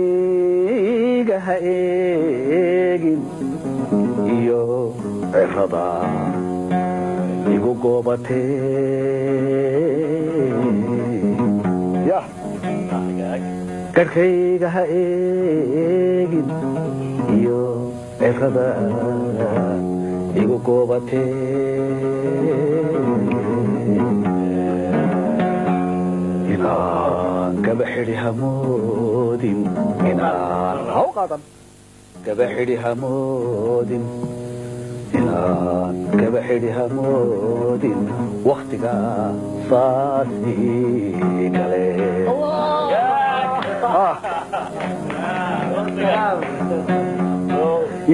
garhkayga ha eegin iyo cirada igu goobatee garhkayga ha eegin iyo cirada igu goobatee inaan gaba xidhi hamoodin inaan gaba xidhi hamoodin inaan gaba xidhi hamoodin waktiga saasii kale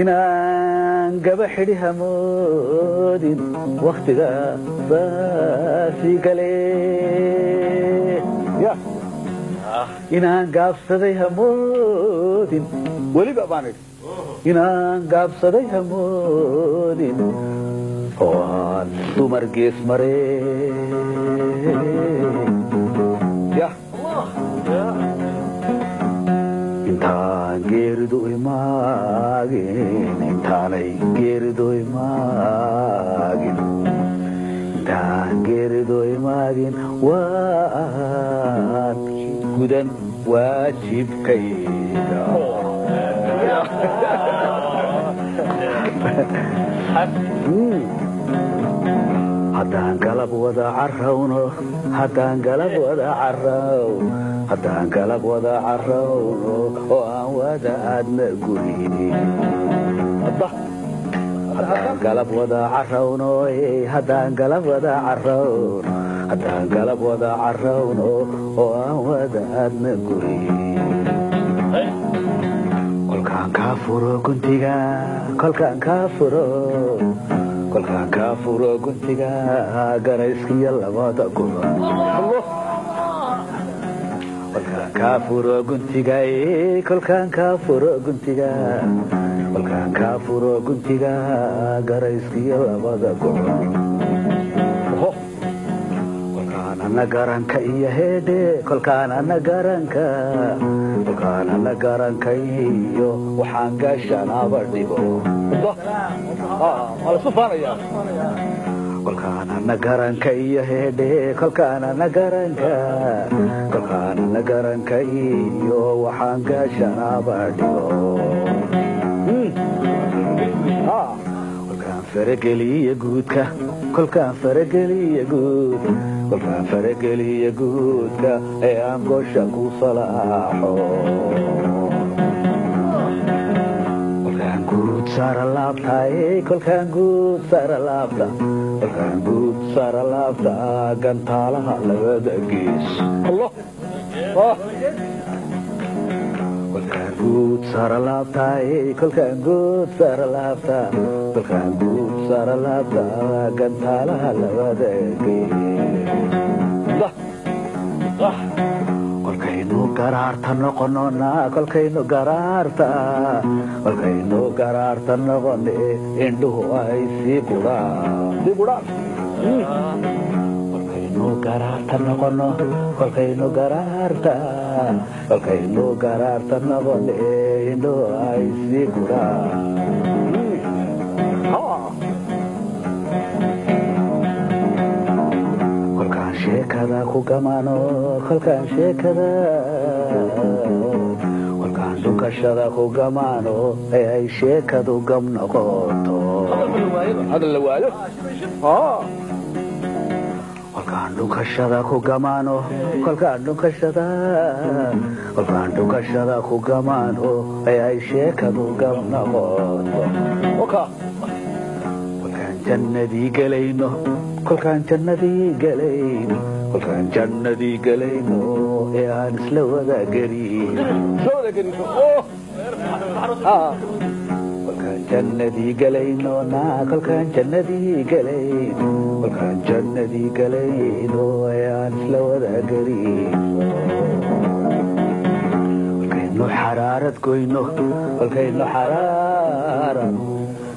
inaan gaba xidhi hamoodin waktiga saasii kale inaan gaabsaday hamoodin weliba baan idhi inaan gaabsaday hamoodin oo aan dumar gees maree intaan geeridu imaagin intaanay geeridu imaagin intaan geeridu imaagin waan gudan waajibkayga haddaan galab wada carrawno haddaan galab wada carraw haddaan galab wada carrawno oo aan wada aadna guri haddaan galab wada carrawno haddaan galab wada carrawno haddaan galab wada carrawno oo aan wada aadna guri kolkaan kaa furo guntiga kolkaan kaa furo kolkaan kaa furo guntiga garayskiyo labada guban kolkaan kaa furo guntiga kolkaan kaa furo guntiga kolkaan kaa furo guntiga garayskiyo labada guban kolkaan ana garanka iyo heedhe kolkaan ana garanka kolkaan ana garanka iyo waxaan gaashanaaba dhigo kolkaan ana garanka iyo heedhe kolkaan ana garanka kolkaan ana garanka iyo waxaan gaashanaaba dhigo kolkaan farageliya guudka kolkaan farageliya guud kolkaan farageliya guudka ee aan gosha ku salaaxo kolkaan guud saara laabta kolkaan guud saara laabta kolkaan guud saara laabta gantaalaha labada gees kolkaan guud saara laabta kolkaan guud saara laabta kolkaan guud saara laabta gantaalaha labada gees kolkaynu garaarta noqonona kolkaynu garaarta noqone indhuhu ay sii gudhaan kolkaynu garaarta noqono kolkaynu garaarta noqone indhuhu ay sii gudhaan kolkaan sheekada ku gamaano kolkaan sheekada kolkaan dhunkashada ku gamaano ee ay sheekadu gam noqoto kolkaan dhunkashada ku gamaano kolkaan dhunkashada ku gamaano ee ay sheekadu gam noqoto kolkaan jannadii gelayno kolkaan jannadii gelayno kolkaan jannadii gelayno ee aan isla wada gelino kolkaan jannadii gelayno kolkaan jannadii gelayno kolkaan jannadii gelayno ee aan isla wada gelino kolkaynu xaraarad goyno kolkaynu xaraarad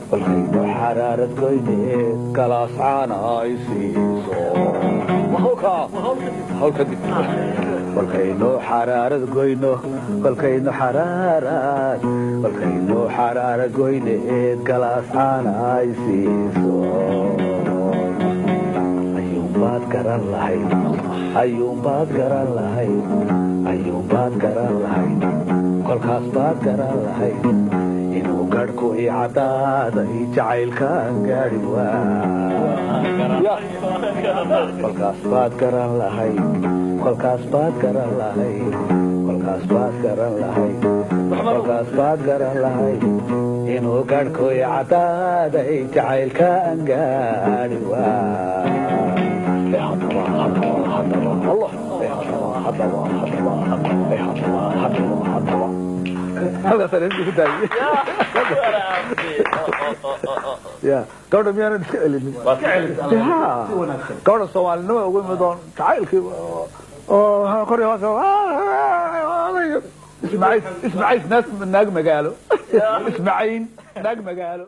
kolkaynu xaraarad goyneed galaascaana ay siiso kolkaynu xaraarad goyno kolkaynu xaraarad goyneed galaascaana ay siiso ayuunbaad garan lahayd kolkaas baad garan lahayd inuu garhku i caddaaday jacaylkaan gaadhi kolkaas baad garan lahayd inuu garhku i caddaaday jacaylkaan gaadhi gabadha miyaanan iska celinin gabadha soomaalinimo ugu imidoon jacaylkii kor ismaciil naag magaalo